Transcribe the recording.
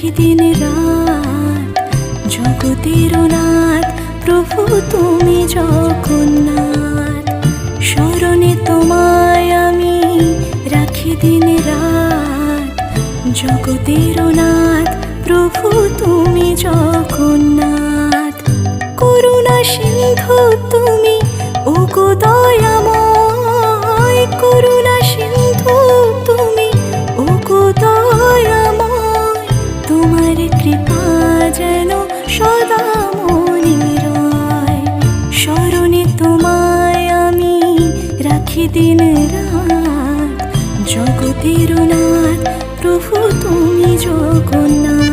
রাখি দিন রাত, জগতের নাথ প্রভু তুমি জগন্নাথ। স্মরণে তোমায় আমি রাখি দিন রাত, জগতের নাথ প্রভু তুমি জগন্নাথ। করুণা সিন্ধু তুমি ওগো দয়াময়, করুণা সিন্ধু তুমি ওগো দয়াময়। তোমার কৃপা যেন সদা মনে রয়, স্মরণে তোমায় আমি রাখি দিন রাত, জগতের নাথ প্রভু তুমি জগন্নাথ।